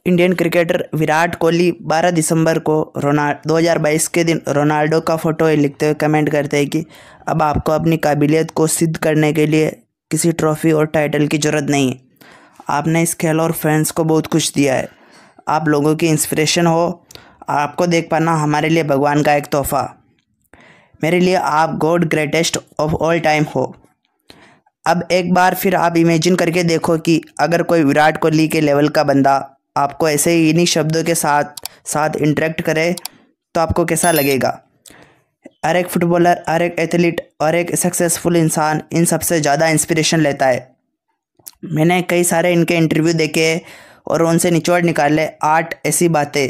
Indian cricketer Virat Kohli 12 दिसंबर को 2022 के दिन रोनाल्डो का फ़ोटो लिखते हुए कमेंट करते हैं कि अब आपको अपनी काबिलियत को सिद्ध करने के लिए किसी ट्रॉफी और टाइटल की ज़रूरत नहीं है। आपने इस खेल और फैंस को बहुत कुछ दिया है। आप लोगों की इंस्पिरेशन हो। आपको देख पाना हमारे लिए भगवान का एक तोहफ़ा। मेरे लिए आप God greatest of all time हो। अब एक बार फिर आप इमेजिन करके देखो कि अगर कोई विराट कोहली के लेवल का बंदा आपको ऐसे ही इन्हीं शब्दों के साथ इंटरेक्ट करे तो आपको कैसा लगेगा। हर एक फुटबॉलर, हर एक एथलीट और एक सक्सेसफुल इंसान इन सबसे ज़्यादा इंस्पिरेशन लेता है। मैंने कई सारे इनके इंटरव्यू देखे और उनसे निचोड़ निकाले 8 ऐसी बातें,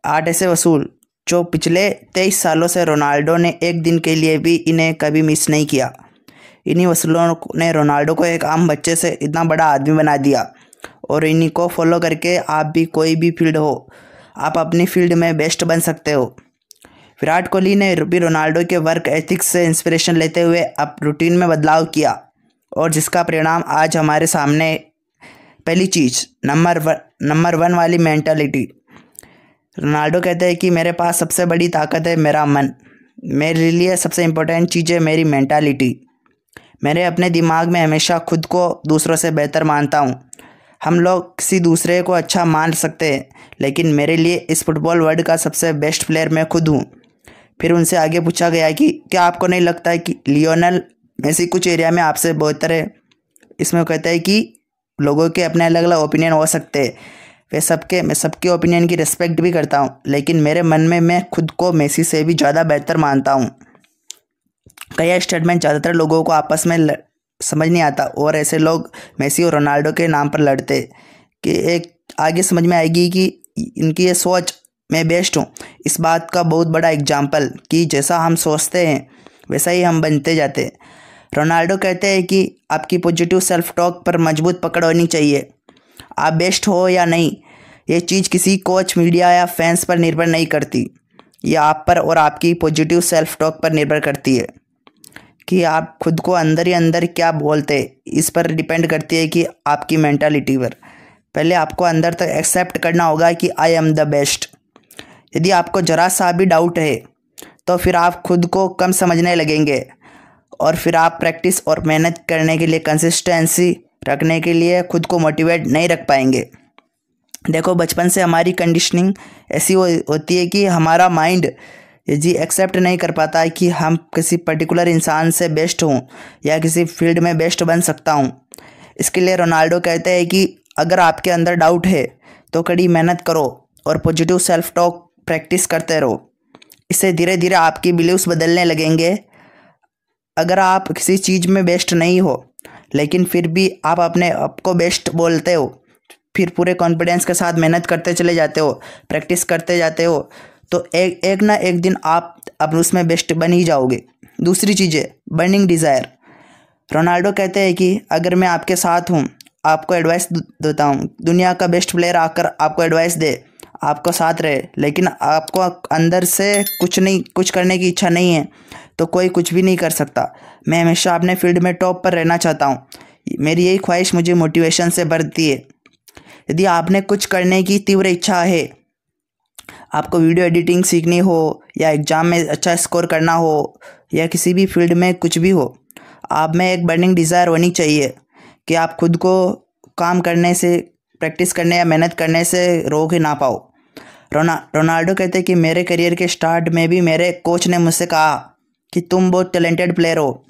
8 ऐसे वसूल जो पिछले 23 सालों से रोनाल्डो ने एक दिन के लिए भी इन्हें कभी मिस नहीं किया। इन्हीं वसूलों ने रोनाल्डो को एक आम बच्चे से इतना बड़ा आदमी बना दिया और इन्हीं को फॉलो करके आप भी कोई भी फील्ड हो, आप अपनी फील्ड में बेस्ट बन सकते हो। विराट कोहली ने भी रोनाल्डो के वर्क एथिक्स से इंस्पिरेशन लेते हुए अब रूटीन में बदलाव किया और जिसका परिणाम आज हमारे सामने। पहली चीज़, नंबर वन वाली मेंटालिटी। रोनाल्डो कहते हैं कि मेरे पास सबसे बड़ी ताकत है मेरा मन। मेरे लिए सबसे इम्पोर्टेंट चीज़ है मेरी मेंटालिटी। मेरे अपने दिमाग में हमेशा खुद को दूसरों से बेहतर मानता हूँ। हम लोग किसी दूसरे को अच्छा मान सकते हैं, लेकिन मेरे लिए इस फुटबॉल वर्ल्ड का सबसे बेस्ट प्लेयर मैं खुद हूँ। फिर उनसे आगे पूछा गया कि क्या आपको नहीं लगता है कि लियोनेल मेसी कुछ एरिया में आपसे बेहतर है। इसमें वो कहता है कि लोगों के अपने अलग अलग ओपिनियन हो सकते हैं, मैं सबके ओपिनियन की रिस्पेक्ट भी करता हूँ, लेकिन मेरे मन में मैं खुद को मेसी से भी ज़्यादा बेहतर मानता हूँ। कई स्टेटमेंट ज़्यादातर लोगों को आपस में समझ नहीं आता और ऐसे लोग मेसी और रोनाल्डो के नाम पर लड़ते कि एक आगे समझ में आएगी कि इनकी ये सोच मैं बेस्ट हूँ। इस बात का बहुत बड़ा एग्जाम्पल कि जैसा हम सोचते हैं वैसा ही हम बनते जाते हैं। रोनाल्डो कहते हैं कि आपकी पॉजिटिव सेल्फ टॉक पर मजबूत पकड़ होनी चाहिए। आप बेस्ट हो या नहीं, ये चीज़ किसी कोच, मीडिया या फैंस पर निर्भर नहीं करती। ये आप पर और आपकी पॉजिटिव सेल्फ टॉक पर निर्भर करती है कि आप खुद को अंदर ही अंदर क्या बोलते। इस पर डिपेंड करती है कि आपकी मेंटालिटी पर। पहले आपको अंदर तक एक्सेप्ट करना होगा कि आई एम द बेस्ट। यदि आपको ज़रा सा भी डाउट है तो फिर आप खुद को कम समझने लगेंगे और फिर आप प्रैक्टिस और मेहनत करने के लिए, कंसिस्टेंसी रखने के लिए खुद को मोटिवेट नहीं रख पाएंगे। देखो, बचपन से हमारी कंडीशनिंग ऐसी होती है कि हमारा माइंड जी एक्सेप्ट नहीं कर पाता है कि हम किसी पर्टिकुलर इंसान से बेस्ट हूँ या किसी फील्ड में बेस्ट बन सकता हूँ। इसके लिए रोनाल्डो कहते हैं कि अगर आपके अंदर डाउट है तो कड़ी मेहनत करो और पॉजिटिव सेल्फ टॉक प्रैक्टिस करते रहो। इससे धीरे धीरे आपकी बिलीव्स बदलने लगेंगे। अगर आप किसी चीज़ में बेस्ट नहीं हो लेकिन फिर भी आप अपने आप को बेस्ट बोलते हो, फिर पूरे कॉन्फिडेंस के साथ मेहनत करते चले जाते हो, प्रैक्टिस करते जाते हो, तो एक ना एक दिन आप अब उसमें बेस्ट बन ही जाओगे। दूसरी चीज़ है बर्निंग डिज़ायर। रोनाल्डो कहते हैं कि अगर मैं आपके साथ हूँ, आपको एडवाइस देता हूँ, दुनिया का बेस्ट प्लेयर आकर आपको एडवाइस दे, आपको साथ रहे, लेकिन आपको अंदर से कुछ करने की इच्छा नहीं है तो कोई कुछ भी नहीं कर सकता। मैं हमेशा अपने फील्ड में टॉप पर रहना चाहता हूँ। मेरी यही ख्वाहिश मुझे मोटिवेशन से भरती है। यदि आपने कुछ करने की तीव्र इच्छा है, आपको वीडियो एडिटिंग सीखनी हो या एग्ज़ाम में अच्छा स्कोर करना हो या किसी भी फील्ड में कुछ भी हो, आप में एक बर्निंग डिज़ायर होनी चाहिए कि आप खुद को काम करने से, प्रैक्टिस करने या मेहनत करने से रोक ही ना पाओ। रोनाल्डो कहते हैं कि मेरे करियर के स्टार्ट में भी मेरे कोच ने मुझसे कहा कि तुम बहुत टैलेंटेड प्लेयर हो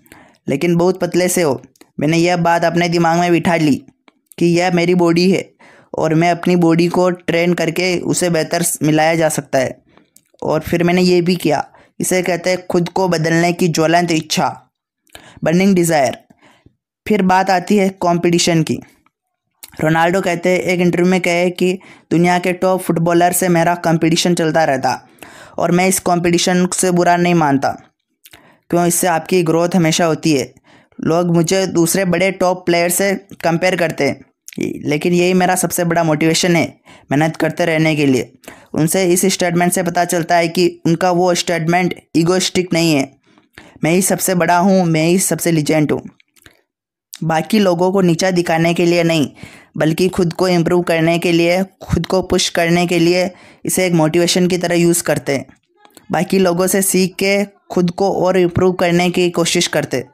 लेकिन बहुत पतले से हो। मैंने यह बात अपने दिमाग में बिठा ली कि यह मेरी बॉडी है और मैं अपनी बॉडी को ट्रेन करके उसे बेहतर मिलाया जा सकता है। और फिर मैंने ये भी किया। इसे कहते हैं खुद को बदलने की ज्वलंत इच्छा, बर्निंग डिज़ायर। फिर बात आती है कंपटीशन की। रोनाल्डो कहते हैं एक इंटरव्यू में कहे कि दुनिया के टॉप फुटबॉलर से मेरा कंपटीशन चलता रहता और मैं इस कंपटीशन से बुरा नहीं मानता, क्यों, इससे आपकी ग्रोथ हमेशा होती है। लोग मुझे दूसरे बड़े टॉप प्लेयर से कंपेयर करते हैं, लेकिन यही मेरा सबसे बड़ा मोटिवेशन है मेहनत करते रहने के लिए। उनसे इस स्टेटमेंट से पता चलता है कि उनका वो स्टेटमेंट ईगोइस्टिक नहीं है। मैं ही सबसे बड़ा हूँ, मैं ही सबसे लीजेंड हूँ। बाकी लोगों को नीचा दिखाने के लिए नहीं, बल्कि खुद को इम्प्रूव करने के लिए, खुद को पुश करने के लिए इसे एक मोटिवेशन की तरह यूज़ करते हैं। बाकी लोगों से सीख के खुद को और इम्प्रूव करने की कोशिश करते।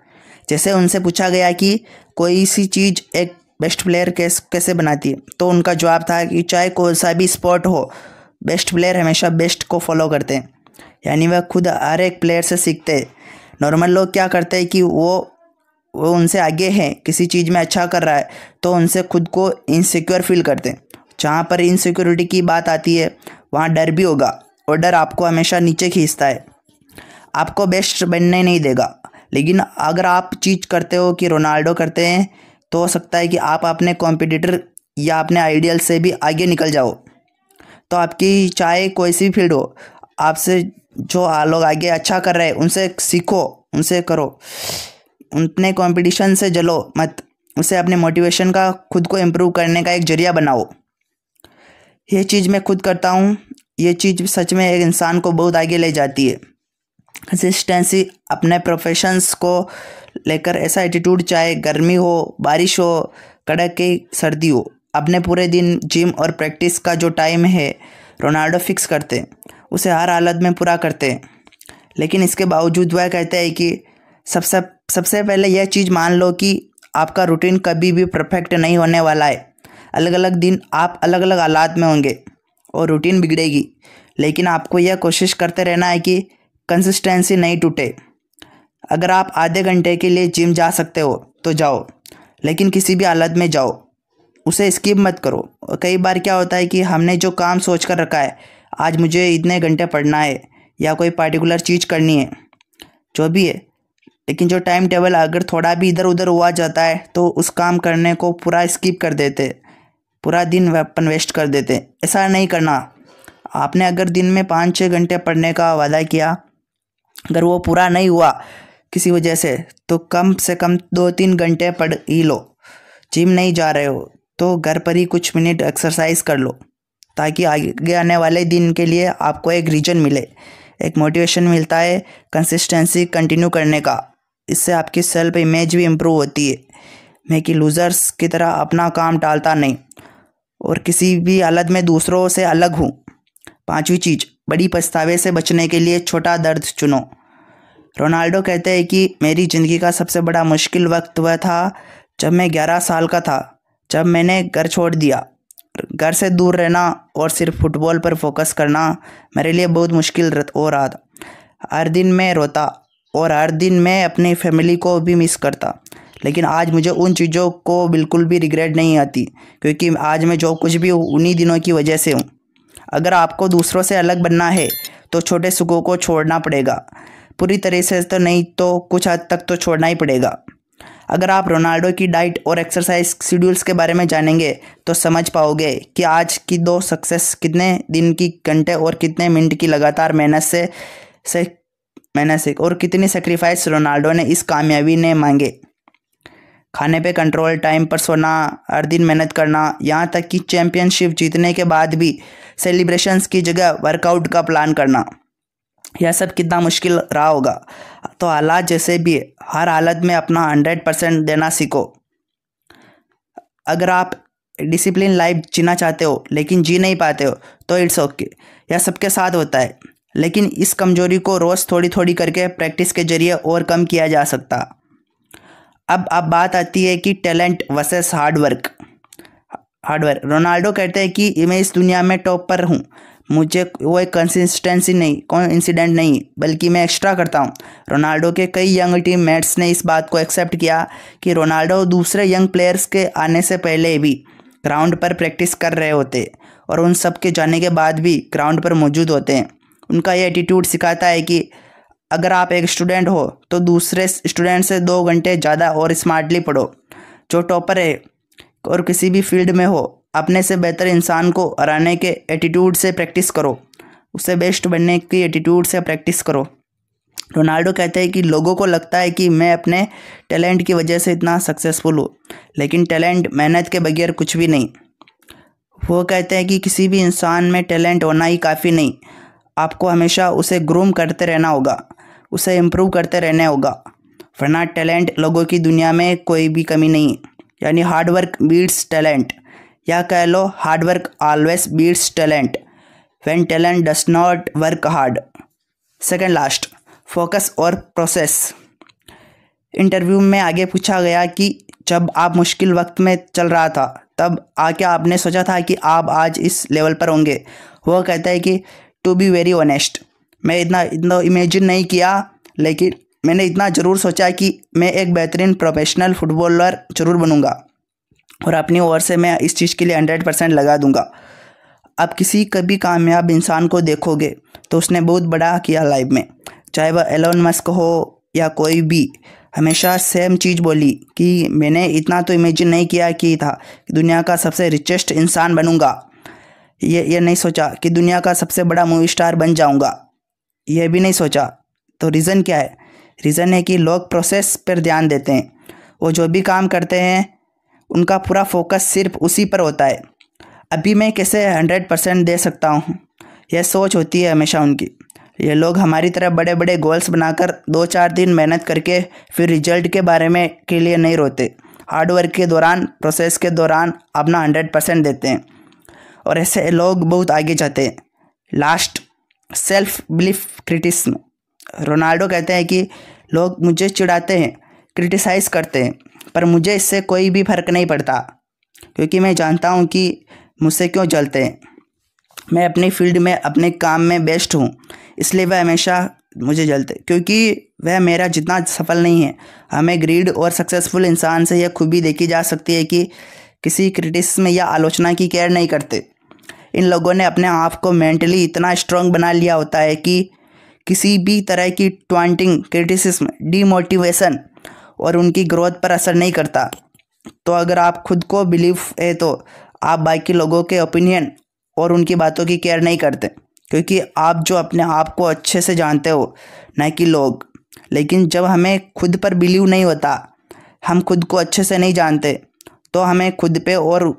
जैसे उनसे पूछा गया कि कोई सी चीज़ एक बेस्ट प्लेयर कैसे बनाती है, तो उनका जवाब था कि चाहे कोई सा भी स्पोर्ट हो, बेस्ट प्लेयर हमेशा बेस्ट को फॉलो करते हैं, यानी वह खुद हर एक प्लेयर से सीखते हैं। नॉर्मल लोग क्या करते हैं कि वो उनसे आगे हैं, किसी चीज़ में अच्छा कर रहा है तो उनसे खुद को इनसिक्योर फील करते हैं। जहाँ पर इनसिक्योरिटी की बात आती है वहाँ डर भी होगा, और डर आपको हमेशा नीचे खींचता है, आपको बेस्ट बनने नहीं देगा। लेकिन अगर आप चीज़ करते हो कि रोनाल्डो करते हैं, तो हो सकता है कि आप अपने कॉम्पिटिटर या अपने आइडियल से भी आगे निकल जाओ। तो आपकी चाहे कोई सी फील्ड हो, आपसे जो लोग आगे अच्छा कर रहे हैं उनसे सीखो, उनसे करो, अपने कंपटीशन से जलो मत, उसे अपने मोटिवेशन का, खुद को इम्प्रूव करने का एक जरिया बनाओ। ये चीज़ मैं खुद करता हूँ। ये चीज़ सच में एक इंसान को बहुत आगे ले जाती है। कंसिस्टेंसी, अपने प्रोफेशंस को लेकर ऐसा एटीट्यूड, चाहे गर्मी हो, बारिश हो, कड़क की सर्दी हो, अपने पूरे दिन जिम और प्रैक्टिस का जो टाइम है रोनाल्डो फिक्स करते हैं, उसे हर हालत में पूरा करते हैं। लेकिन इसके बावजूद वह कहते हैं कि सबसे पहले यह चीज़ मान लो कि आपका रूटीन कभी भी परफेक्ट नहीं होने वाला है। अलग अलग दिन आप अलग अलग हालात में होंगे और रूटीन बिगड़ेगी, लेकिन आपको यह कोशिश करते रहना है कि कंसिस्टेंसी नहीं टूटे। अगर आप आधे घंटे के लिए जिम जा सकते हो तो जाओ, लेकिन किसी भी हालत में जाओ, उसे स्किप मत करो। कई बार क्या होता है कि हमने जो काम सोच कर रखा है, आज मुझे इतने घंटे पढ़ना है या कोई पार्टिकुलर चीज़ करनी है, जो भी है, लेकिन जो टाइम टेबल अगर थोड़ा भी इधर उधर हुआ जाता है तो उस काम करने को पूरा स्किप कर देते, पूरा दिन अपन वेस्ट कर देते। ऐसा नहीं करना। आपने अगर दिन में 5-6 घंटे पढ़ने का वादा किया, अगर वो पूरा नहीं हुआ किसी वजह से, तो कम से कम 2-3 घंटे पढ़ ही लो। जिम नहीं जा रहे हो तो घर पर ही कुछ मिनट एक्सरसाइज कर लो, ताकि आगे आने वाले दिन के लिए आपको एक रीजन मिले, एक मोटिवेशन मिलता है कंसिस्टेंसी कंटिन्यू करने का। इससे आपकी सेल्फ इमेज भी इम्प्रूव होती है। मैं कि लूज़र्स की तरह अपना काम टालता नहीं और किसी भी हालत में दूसरों से अलग हूँ। 5वीं चीज़, बड़ी पछतावे से बचने के लिए छोटा दर्द चुनो। रोनाल्डो कहते हैं कि मेरी ज़िंदगी का सबसे बड़ा मुश्किल वक्त वह था जब मैं 11 साल का था, जब मैंने घर छोड़ दिया। घर से दूर रहना और सिर्फ फुटबॉल पर फोकस करना मेरे लिए बहुत मुश्किल हो रहा था। हर दिन मैं रोता और हर दिन मैं अपनी फैमिली को भी मिस करता, लेकिन आज मुझे उन चीज़ों को बिल्कुल भी रिग्रेट नहीं आती, क्योंकि आज मैं जो कुछ भी हूँ उन्हीं दिनों की वजह से हूँ। अगर आपको दूसरों से अलग बनना है तो छोटे सुखों को छोड़ना पड़ेगा, पूरी तरह से तो नहीं तो कुछ हद तक तो छोड़ना ही पड़ेगा। अगर आप रोनाल्डो की डाइट और एक्सरसाइज शेड्यूल्स के बारे में जानेंगे तो समझ पाओगे कि आज की 2 सक्सेस कितने दिन की घंटे और कितने मिनट की लगातार मेहनत से और कितनी सेक्रीफाइस रोनाल्डो ने इस कामयाबी ने मांगे। खाने पे कंट्रोल, टाइम पर सोना, हर दिन मेहनत करना, यहाँ तक कि चैंपियनशिप जीतने के बाद भी सेलिब्रेशंस की जगह वर्कआउट का प्लान करना, यह सब कितना मुश्किल रहा होगा। तो हालात जैसे भी हर हालत में अपना 100% देना सीखो। अगर आप डिसिप्लिन लाइफ जीना चाहते हो लेकिन जी नहीं पाते हो तो इट्स ओके, यह सबके साथ होता है, लेकिन इस कमजोरी को रोज़ थोड़ी थोड़ी करके प्रैक्टिस के जरिए और कम किया जा सकता। अब बात आती है कि टैलेंट वर्सेस हार्डवर्क। रोनाल्डो कहते हैं कि मैं इस दुनिया में टॉप पर हूँ, मुझे वो एक कंसिस्टेंसी नहीं, कोई इंसिडेंट नहीं, बल्कि मैं एक्स्ट्रा करता हूँ। रोनाल्डो के कई यंग टीम मेट्स ने इस बात को एक्सेप्ट किया कि रोनाल्डो दूसरे यंग प्लेयर्स के आने से पहले भी ग्राउंड पर प्रैक्टिस कर रहे होते और उन सब के जाने के बाद भी ग्राउंड पर मौजूद होते हैं। उनका ये एटीट्यूड सिखाता है कि अगर आप एक स्टूडेंट हो तो दूसरे स्टूडेंट से 2 घंटे ज़्यादा और स्मार्टली पढ़ो। जो टॉपर है और किसी भी फील्ड में हो, अपने से बेहतर इंसान को हराने के एटीट्यूड से प्रैक्टिस करो, उससे बेस्ट बनने की एटीट्यूड से प्रैक्टिस करो। रोनाल्डो कहते हैं कि लोगों को लगता है कि मैं अपने टैलेंट की वजह से इतना सक्सेसफुल हूँ, लेकिन टैलेंट मेहनत के बगैर कुछ भी नहीं। वो कहते हैं कि किसी भी इंसान में टैलेंट होना ही काफ़ी नहीं, आपको हमेशा उसे ग्रूम करते रहना होगा, उसे इम्प्रूव करते रहना होगा। वरना टैलेंट लोगों की दुनिया में कोई भी कमी नहीं, यानी हार्ड वर्क बीट्स टैलेंट, या कह लो hard work always beats talent when talent does not work hard. Second last, focus और प्रोसेस। इंटरव्यू में आगे पूछा गया कि जब आप मुश्किल वक्त में चल रहा था तब क्या आपने सोचा था कि आप आज इस लेवल पर होंगे? वो कहता है कि टू बी वेरी ऑनेस्ट, मैं इतना इमेजिन नहीं किया, लेकिन मैंने इतना ज़रूर सोचा कि मैं एक बेहतरीन प्रोफेशनल फुटबॉलर ज़रूर बनूंगा और अपनी ओर से मैं इस चीज़ के लिए 100% लगा दूंगा। अब किसी कभी कामयाब इंसान को देखोगे तो उसने बहुत बड़ा किया लाइफ में, चाहे वह एलोन मस्क हो या कोई भी, हमेशा सेम चीज़ बोली कि मैंने इतना तो इमेजिन नहीं किया कि दुनिया का सबसे रिचेस्ट इंसान बनूंगा। ये नहीं सोचा कि दुनिया का सबसे बड़ा मूवी स्टार बन जाऊंगा, यह भी नहीं सोचा। तो रीज़न क्या है? रीज़न है कि लोग प्रोसेस पर ध्यान देते हैं। वो जो भी काम करते हैं उनका पूरा फोकस सिर्फ उसी पर होता है। अभी मैं कैसे 100% दे सकता हूँ, यह सोच होती है हमेशा उनकी। ये लोग हमारी तरह बड़े बड़े गोल्स बनाकर 2-4 दिन मेहनत करके फिर रिजल्ट के बारे में के लिए नहीं रोते। हार्ड वर्क के दौरान, प्रोसेस के दौरान अपना 100% देते हैं और ऐसे लोग बहुत आगे जाते हैं। Last, self belief criticism. Ronaldo कहते हैं कि लोग मुझे चिढ़ाते हैं, क्रिटिसाइज़ करते हैं, पर मुझे इससे कोई भी फ़र्क नहीं पड़ता क्योंकि मैं जानता हूँ कि मुझसे क्यों जलते हैं। मैं अपनी फील्ड में, अपने काम में बेस्ट हूँ, इसलिए वह हमेशा मुझे जलते, क्योंकि वह मेरा जितना सफल नहीं है। हमें ग्रीड और सक्सेसफुल इंसान से यह खूबी देखी जा सकती है कि किसी क्रिटिसिज्म या आलोचना की केयर नहीं करते। इन लोगों ने अपने आप को मेंटली इतना स्ट्रांग बना लिया होता है कि किसी भी तरह की ट्वांटिंग, क्रिटिसिज्म, डीमोटिवेशन और उनकी ग्रोथ पर असर नहीं करता। तो अगर आप खुद को बिलीव है तो आप बाकी लोगों के ओपिनियन और उनकी बातों की केयर नहीं करते, क्योंकि आप जो अपने आप को अच्छे से जानते हो, ना कि लोग। लेकिन जब हमें खुद पर बिलीव नहीं होता, हम खुद को अच्छे से नहीं जानते, तो हमें खुद पे और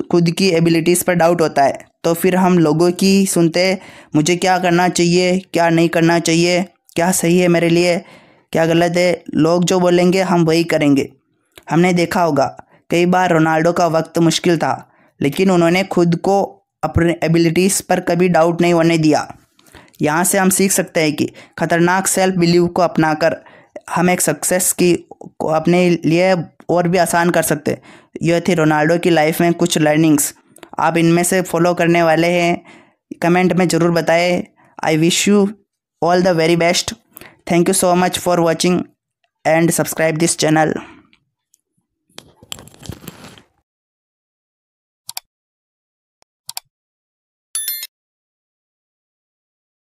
खुद की एबिलिटीज़ पर डाउट होता है। तो फिर हम लोगों की सुनते, मुझे क्या करना चाहिए, क्या नहीं करना चाहिए, क्या सही है मेरे लिए, क्या गलत है। लोग जो बोलेंगे हम वही करेंगे। हमने देखा होगा कई बार रोनाल्डो का वक्त मुश्किल था, लेकिन उन्होंने खुद को, अपने एबिलिटीज़ पर कभी डाउट नहीं होने दिया। यहाँ से हम सीख सकते हैं कि खतरनाक सेल्फ बिलीव को अपनाकर हम एक सक्सेस को अपने लिए और भी आसान कर सकते हैं। यह थी रोनाल्डो की लाइफ में कुछ लर्निंग्स। आप इनमें से फॉलो करने वाले हैं? कमेंट में ज़रूर बताएं। I wish you all the very best. Thank you so much for watching and subscribe this channel.